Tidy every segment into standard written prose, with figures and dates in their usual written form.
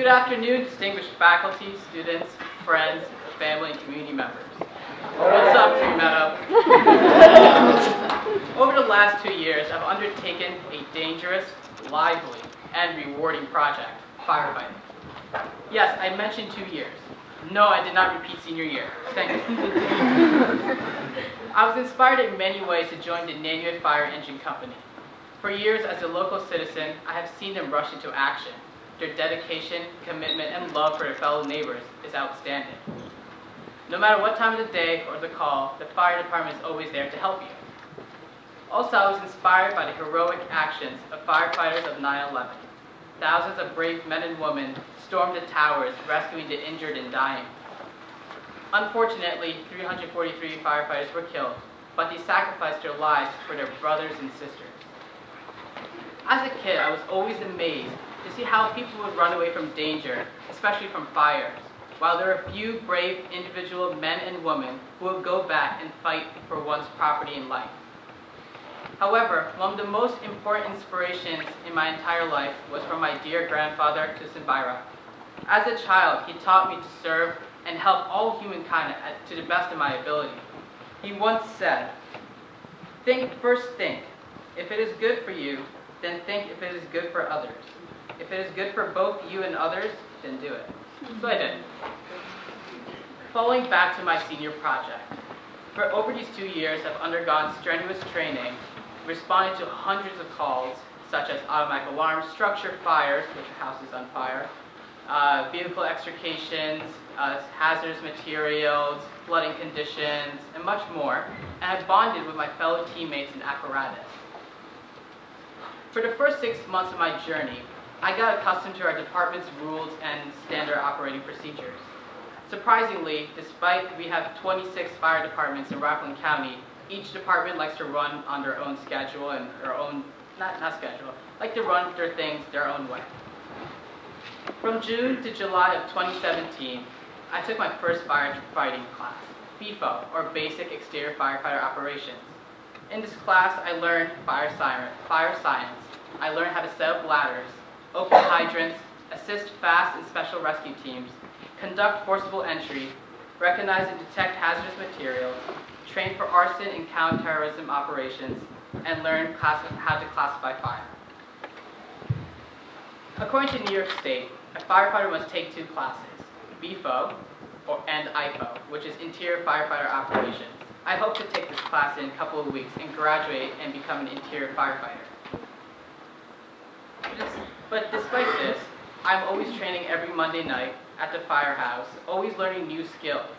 Good afternoon, distinguished faculty, students, friends, family, and community members. What's up, Meadow? Over the last 2 years, I've undertaken a dangerous, lively, and rewarding project, firefighting. Yes, I mentioned 2 years. No, I did not repeat senior year. Thank you. I was inspired in many ways to join the Nanuet Fire Engine Company. For years, as a local citizen, I have seen them rush into action. Their dedication, commitment, and love for their fellow neighbors is outstanding. No matter what time of the day or the call, the fire department is always there to help you. Also, I was inspired by the heroic actions of firefighters of 9/11. Thousands of brave men and women stormed the towers, rescuing the injured and dying. Unfortunately, 343 firefighters were killed, but they sacrificed their lives for their brothers and sisters. As a kid, I was always amazed to see how people would run away from danger, especially from fires, while there are a few brave individual men and women who would go back and fight for one's property and life. However, one of the most important inspirations in my entire life was from my dear grandfather, Kusinbaira. As a child, he taught me to serve and help all humankind to the best of my ability. He once said, first think. If it is good for you, then think if it is good for others. If it is good for both you and others, then do it. So I did. Following back to my senior project. For over these 2 years, I've undergone strenuous training, responding to hundreds of calls, such as automatic alarms, structure fires, which a house is on fire, vehicle extrications, hazardous materials, flooding conditions, and much more, and I've bonded with my fellow teammates and apparatus. For the first 6 months of my journey, I got accustomed to our department's rules and standard operating procedures. Surprisingly, despite we have 26 fire departments in Rockland County, each department likes to run on their own schedule and their own, not schedule, like to run their things their own way. From June to July of 2017, I took my first firefighting class, BFO, or Basic Exterior Firefighter Operations. In this class, I learned fire science. I learned how to set up ladders, open hydrants, assist fast and special rescue teams, conduct forcible entry, recognize and detect hazardous materials, train for arson and counterterrorism operations, and learn how to classify fire. According to New York State, a firefighter must take 2 classes, BFO and IFO, which is Interior Firefighter Operations. I hope to take this class in a couple of weeks and graduate and become an interior firefighter. But despite this, I'm always training every Monday night at the firehouse, always learning new skills.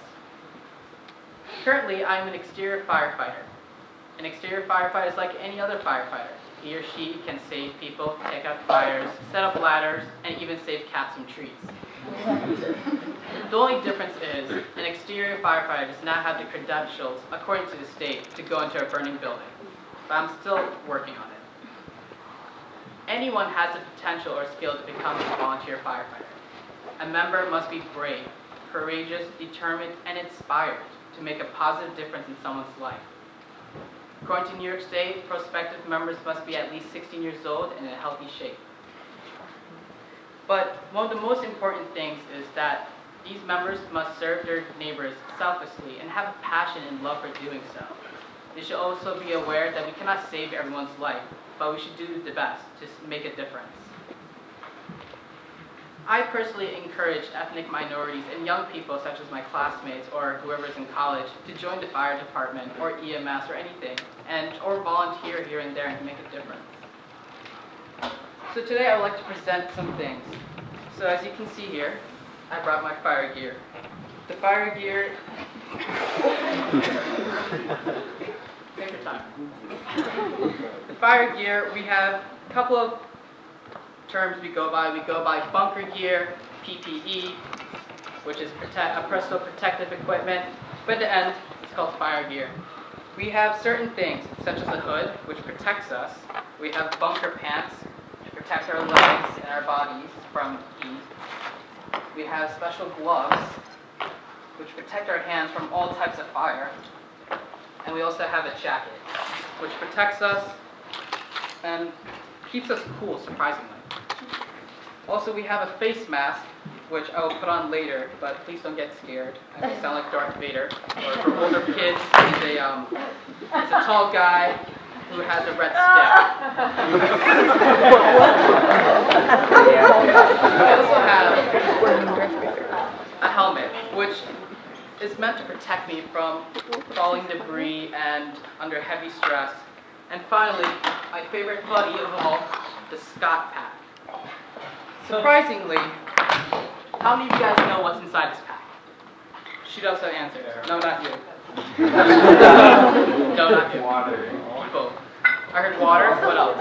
Currently, I'm an exterior firefighter. An exterior firefighter is like any other firefighter. He or she can save people, take out fires, set up ladders, and even save cats from trees. The only difference is an exterior firefighter does not have the credentials, according to the state, to go into a burning building. But I'm still working on it. Anyone has the potential or skill to become a volunteer firefighter. A member must be brave, courageous, determined, and inspired to make a positive difference in someone's life. According to New York State, prospective members must be at least 16 years old and in a healthy shape. But one of the most important things is that these members must serve their neighbors selflessly and have a passion and love for doing so. They should also be aware that we cannot save everyone's life, but we should do the best to make a difference. I personally encourage ethnic minorities and young people, such as my classmates or whoever's in college, to join the fire department or EMS or anything, or volunteer here and there and make a difference. So today I would like to present some things. So as you can see here, I brought my fire gear. The fire gear... Take your time. The fire gear, we have a couple of terms we go by. We go by bunker gear, PPE, which is personal protective equipment, but at the end, it's called fire gear. We have certain things, such as a hood, which protects us. We have bunker pants, to protect our legs and our bodies from heat. We have special gloves, which protect our hands from all types of fire. And we also have a jacket, which protects us and keeps us cool, surprisingly. Also, we have a face mask, which I will put on later, but please don't get scared. I may sound like Darth Vader. Or for older kids, he's a tall guy who has a red stick. I also have a helmet, which is meant to protect me from falling debris and under heavy stress. And finally, my favorite buddy of all, the Scott pack. Surprisingly, how many of you guys know what's inside this pack? She does have answers. No, not you. No, not you. Water. Both. I heard water. What else?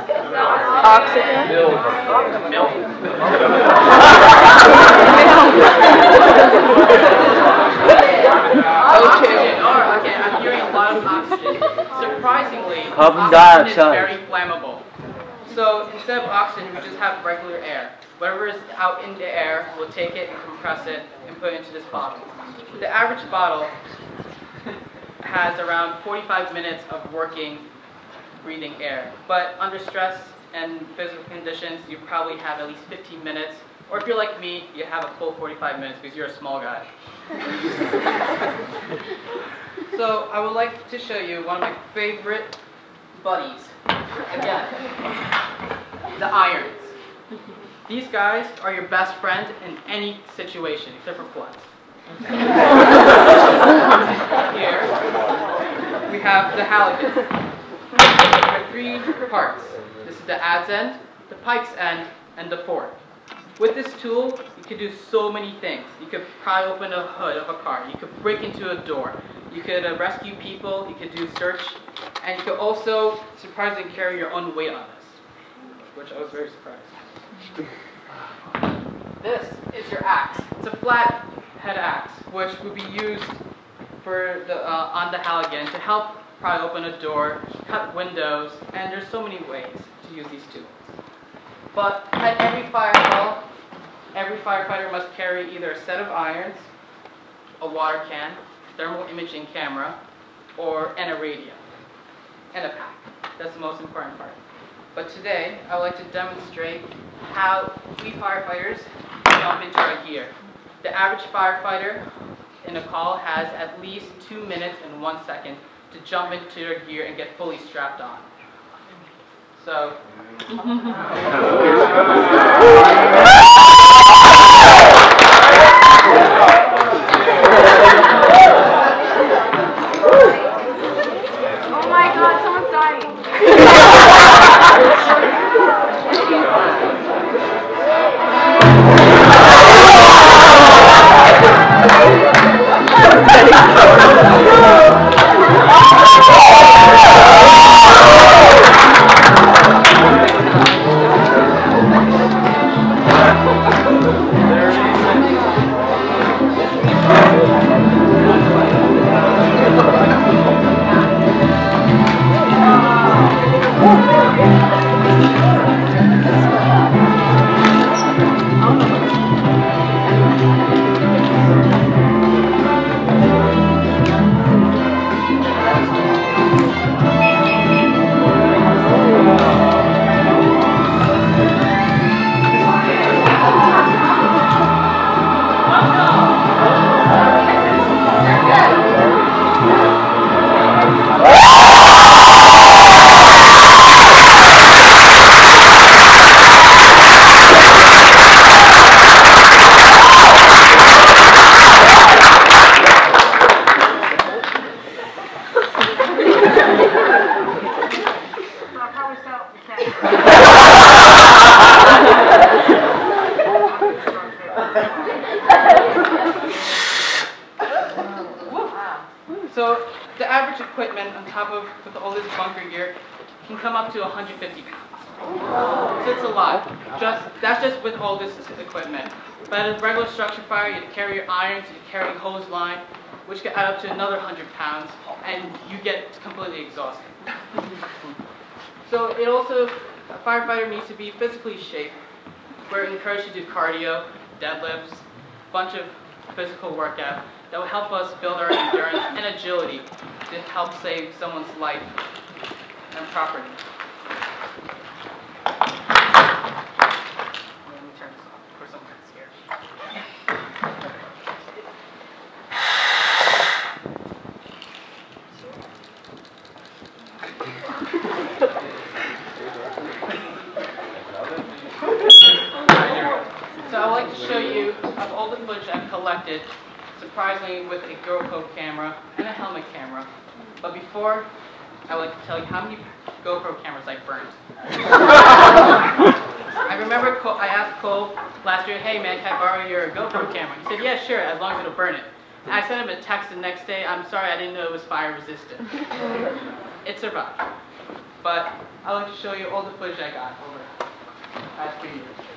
Oxygen. Milk. Oxygen. Oh, okay, I'm hearing a lot of oxygen. Surprisingly, oxygen is very flammable. So instead of oxygen, we just have regular air. Whatever is out in the air, we'll take it and compress it and put it into this bottle. The average bottle has around 45 minutes of working, breathing air. But under stress and physical conditions, you probably have at least 15 minutes. Or if you're like me, you have a full 45 minutes because you're a small guy. So I would like to show you one of my favorite buddies. Again, the irons. These guys are your best friend in any situation, except for floods. Here, we have the halibut. There are 3 parts. This is the adze end, the pike's end, and the fork. With this tool, you could do so many things. You could pry open a hood of a car. You could break into a door. You could rescue people. You could do search. And you could also surprisingly carry your own weight on this, which I was very surprised. This is your axe. It's a flat head axe, which would be used for on the Halligan to help pry open a door, cut windows, and there's so many ways to use these tools. But at every fire hall, every firefighter must carry either a set of irons, a water can, thermal imaging camera, and a radio, and a pack. That's the most important part. But today, I would like to demonstrate how we firefighters jump into our gear. The average firefighter in a call has at least 2 minutes and 1 second to jump into their gear and get fully strapped on. So, Oh my God, someone's dying. So the average equipment on top of with all this bunker gear can come up to 150 pounds. So it's a lot. That's just with all this equipment. But at a regular structure fire, you carry your irons, you carry hose line, which can add up to another 100 pounds, and you get completely exhausted. So it also, a firefighter needs to be physically shaped. We're encouraged to do cardio, deadlifts, a bunch of physical workout that will help us build our endurance and agility to help save someone's life and property. Let me turn this off before someone gets scared. collected, surprisingly with a GoPro camera and a helmet camera. But before, I would like to tell you how many GoPro cameras I burnt. I remember I asked Cole last year, hey man, can I borrow your GoPro camera? He said, yeah, sure, as long as it'll burn it. And I sent him a text the next day, I'm sorry, I didn't know it was fire resistant. It survived. But I'd like to show you all the footage I got over the past few years.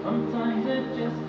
Sometimes it just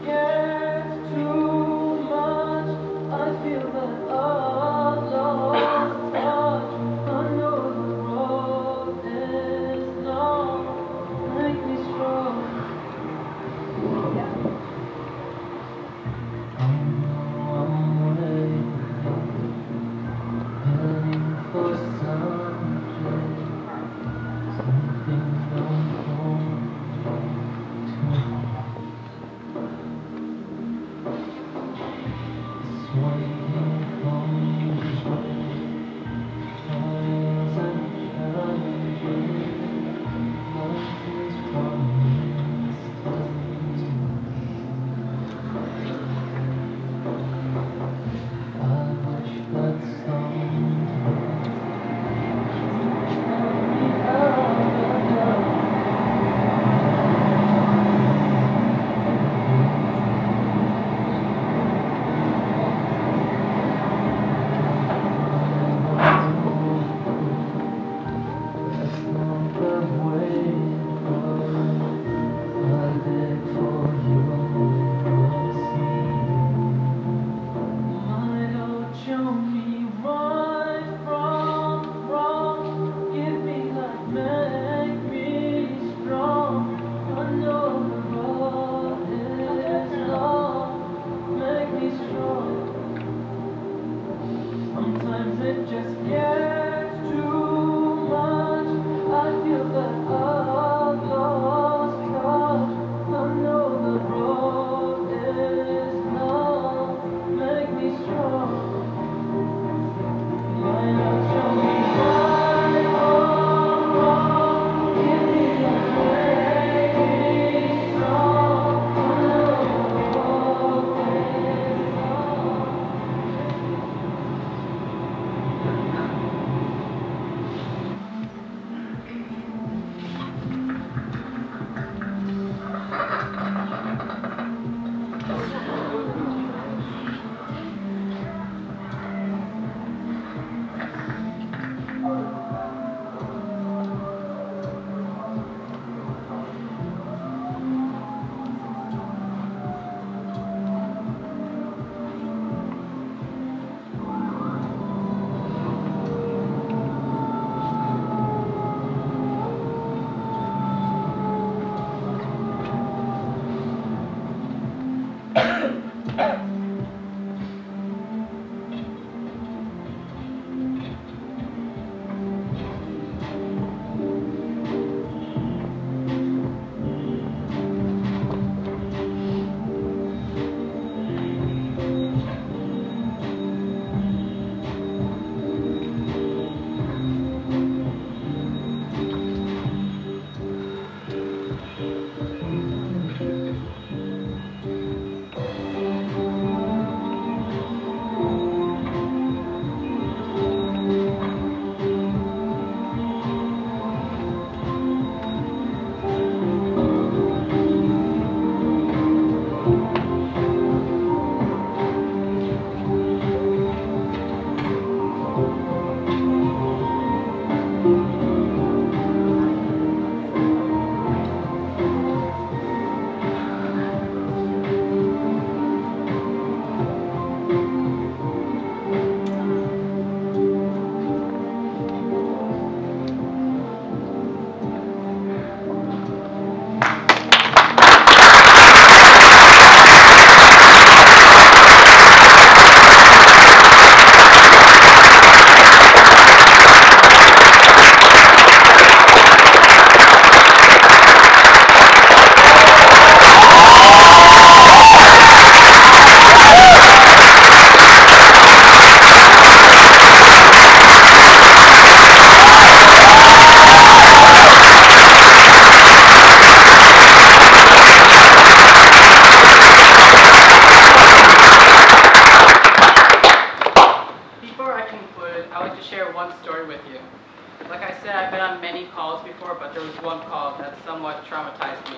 I've been on many calls before, but there was one call that somewhat traumatized me.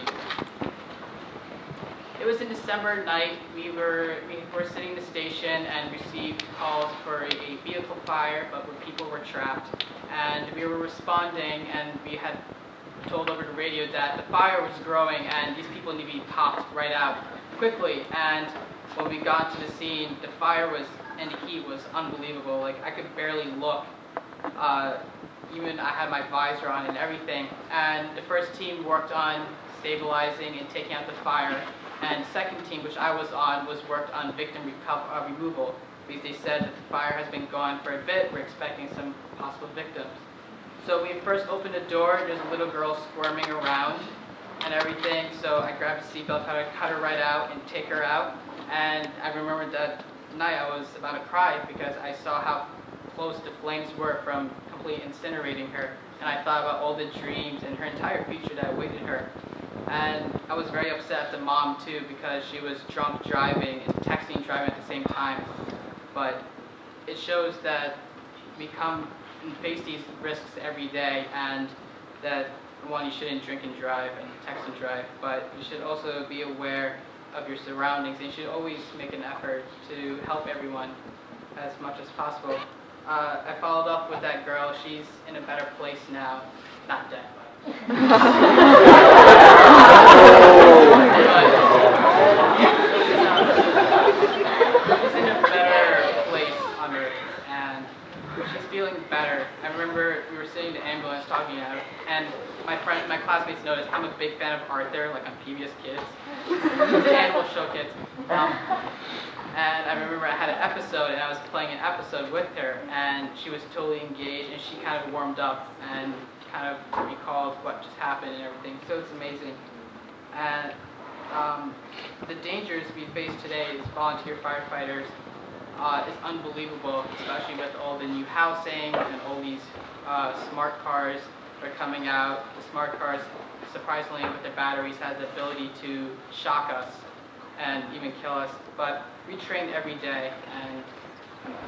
It was a December night. We were sitting in the station and received calls for a vehicle fire, but where people were trapped. And we were responding, and we had told over the radio that the fire was growing and these people need to be popped right out quickly. And when we got to the scene, the fire was, and the heat was unbelievable. Like, I could barely look. Even I had my visor on and everything. And the first team worked on stabilizing and taking out the fire. And the second team, which I was on, was worked on victim removal, because they said that the fire has been going for a bit. We're expecting some possible victims. So we first opened the door, there's a little girl squirming around and everything. So I grabbed a seatbelt, had to cut her right out and take her out. And I remember that night I was about to cry because I saw how close the flames were from completely incinerating her. And I thought about all the dreams and her entire future that awaited her. And I was very upset at the mom too, because she was drunk driving and texting and driving at the same time. But it shows that we come and face these risks every day, and that, one, you shouldn't drink and drive and text and drive, but you should also be aware of your surroundings, and you should always make an effort to help everyone as much as possible. I followed up with that girl. She's in a better place now. Not dead, but... she's in a better place on Earth, and she's feeling better. I remember we were sitting in the ambulance talking about it, and my classmates noticed I'm a big fan of Arthur, like on PBS Kids. The Animal Show Kids. And I remember I had an episode, and I was playing an episode with her, and she was totally engaged, and she kind of warmed up and kind of recalled what just happened and everything. So it's amazing. And the dangers we face today as volunteer firefighters is unbelievable, especially with all the new housing and all these smart cars that are coming out. The smart cars, surprisingly, with their batteries, have the ability to shock us and even kill us. But we train every day, and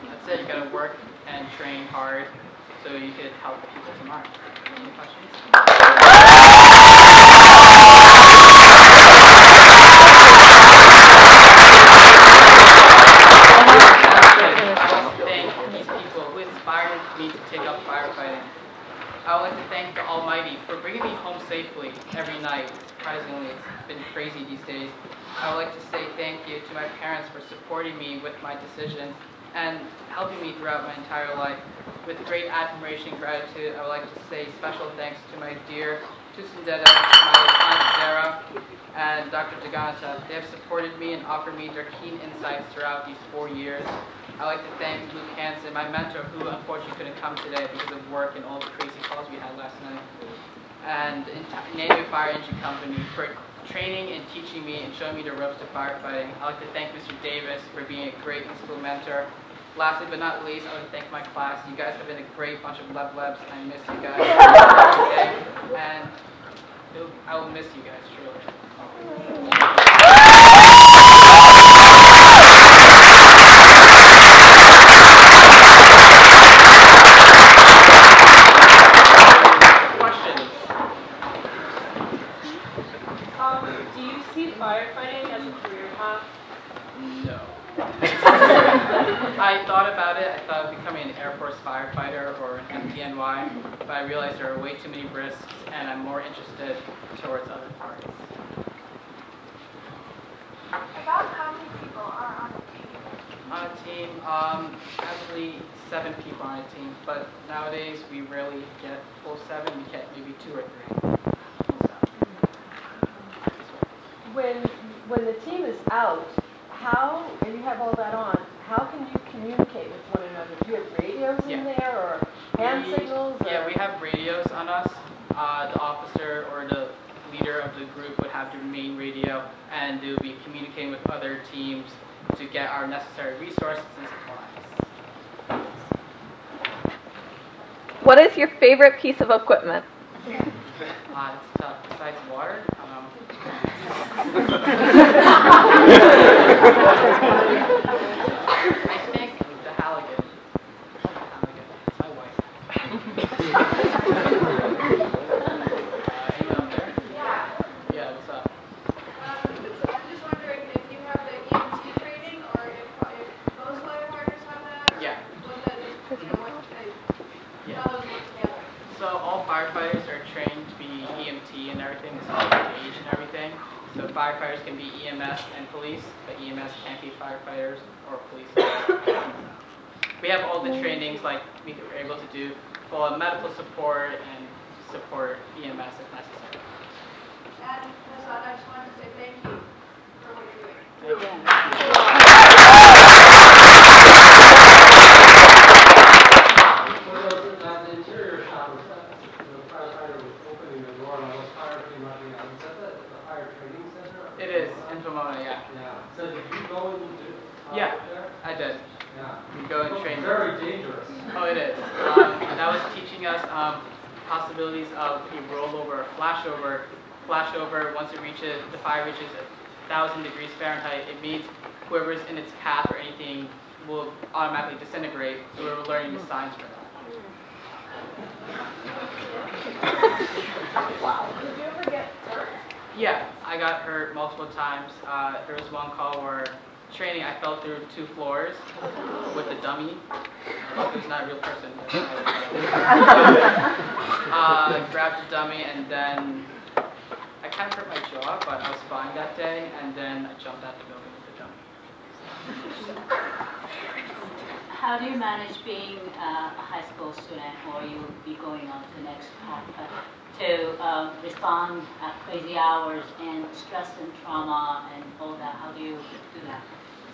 that's it. You gotta work and train hard so you could help people tomorrow. Any questions? Thank these people who inspired me to take up firefighting. I would like to thank the Almighty for bringing me home safely every night. Surprisingly, it's been crazy these days. I would like to say thank you to my parents for supporting me with my decisions and helping me throughout my entire life. With great admiration and gratitude, I would like to say special thanks to my dear Tusindeta, my Aunt Sarah, and Dr. Daganta. They have supported me and offered me their keen insights throughout these 4 years. I'd like to thank Luke Hansen, my mentor, who unfortunately couldn't come today because of work and all the crazy calls we had last night. And Meadow Fire Engine Company for training and teaching me and showing me the ropes to firefighting. I'd like to thank Mr. Davis for being a great in-school mentor. Lastly but not least, I want to thank my class. You guys have been a great bunch of lebs. I miss you guys every day. And I will miss you guys, truly. Do you see firefighting as a career path? No. I thought about it. I thought of becoming an Air Force firefighter or an MDNY, but I realized there are way too many risks, and I'm more interested towards other parts. About how many people are on a team? On a team, actually 7 people on a team, but nowadays we rarely get full 7. We get maybe 2 or 3. When the team is out, how, and you have all that on, how can you communicate with one another? Do you have radios in there, or hand signals? Or? Yeah, we have radios on us. The officer or the leader of the group would have their main radio, and they would be communicating with other teams to get our necessary resources and supplies. What is your favorite piece of equipment? It's tough. Besides water, I think the Halligan. It's my wife. EMS and police, but EMS can't be firefighters or police. We have all the trainings like we were able to do for medical support and support EMS if necessary. And Hassan, I just wanted to say thank you for what you're doing. The interior shop was the firefighter was opening the door and all those fire came running out. Is that the fire training center? It is in Pomona, yeah. Yeah. So did you go and do Yeah, there? I did. Yeah. We go and train. Very dangerous. Oh, it is. That was teaching us possibilities of a rollover, flashover. Flashover, once it reaches, the fire reaches 1,000 degrees Fahrenheit, it means whoever's in its path or anything will automatically disintegrate. So we were learning the signs for that. Wow. Did you ever get hurt? Yeah, I got hurt multiple times. There was one call where training, I fell through 2 floors with a dummy. Luckily, it's not a real person. Grabbed the dummy, and then I kind of hurt my jaw, but I was fine that day, and then I jumped out the building with the dummy. How do you manage being a high school student, or you will be going on to the next path, to respond at crazy hours and stress and trauma and all that? How do you do that?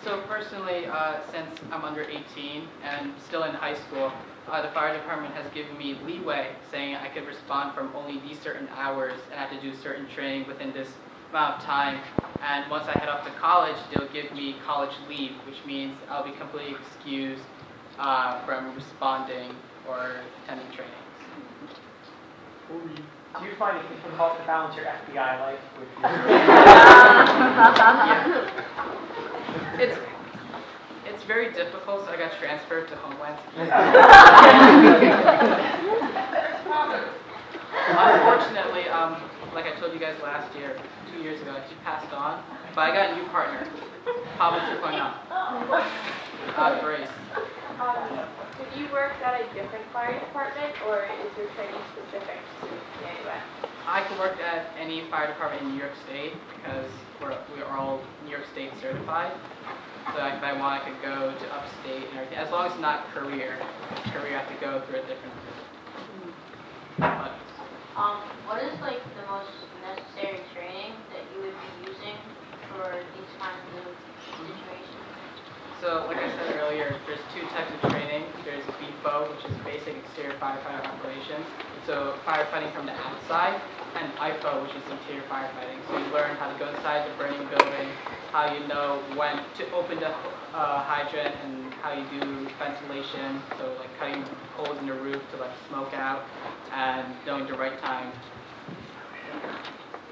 So personally, since I'm under 18 and still in high school, the fire department has given me leeway, saying I could respond from only these certain hours and I have to do certain training within this amount of time. And once I head off to college, they'll give me college leave, which means I'll be completely excused from responding or attending trainings. Do you find it difficult to balance your FBI life with your... Yeah. It's very difficult, so I got transferred to Homeland Security. Unfortunately, like I told you guys last year, 2 years ago, she passed on, but I got a new partner, Pablo 2.0. Grace. Have you worked at a different fire department, or is your training specific to GMWS? I can work at any fire department in New York State because we are all New York State certified. So if I want, I could go to upstate and everything, as long as it's not career. Career, I have to go through a different. But, what is like the most necessary training that you would be using for these kinds of situations? So, like I said earlier, there's 2 types of training. There's BFO, which is basic exterior firefighting operations. So firefighting from the outside, and IFO, which is interior firefighting. So you learn how to go inside the burning building, how you know when to open the hydrant, and how you do ventilation. So like cutting holes in the roof to let smoke out, and knowing the right time.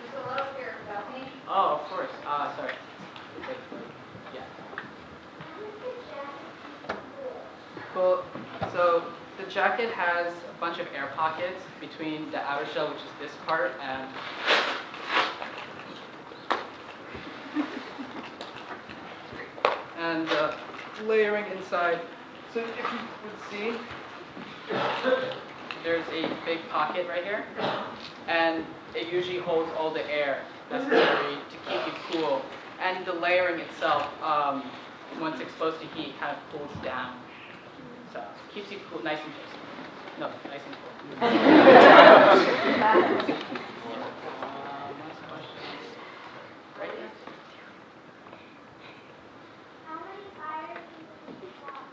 There's a lot here about me. Oh, of course. Sorry. Yeah. Cool. So the jacket has a bunch of air pockets between the outer shell, which is this part, and layering inside. So if you would see, there's a big pocket right here, and it usually holds all the air necessary to keep you cool. And the layering itself, once exposed to heat, kind of cools down. So keeps you cool, nice and cool. No, nice and cool. Last question. Right here. How many fires did you fought?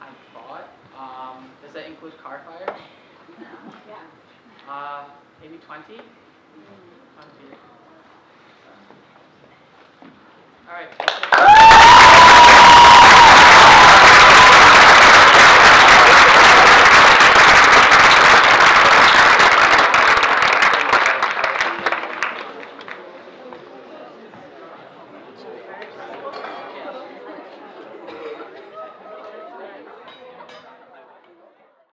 I fought. Does that include car fire? Yeah. Maybe 20? 20. All right.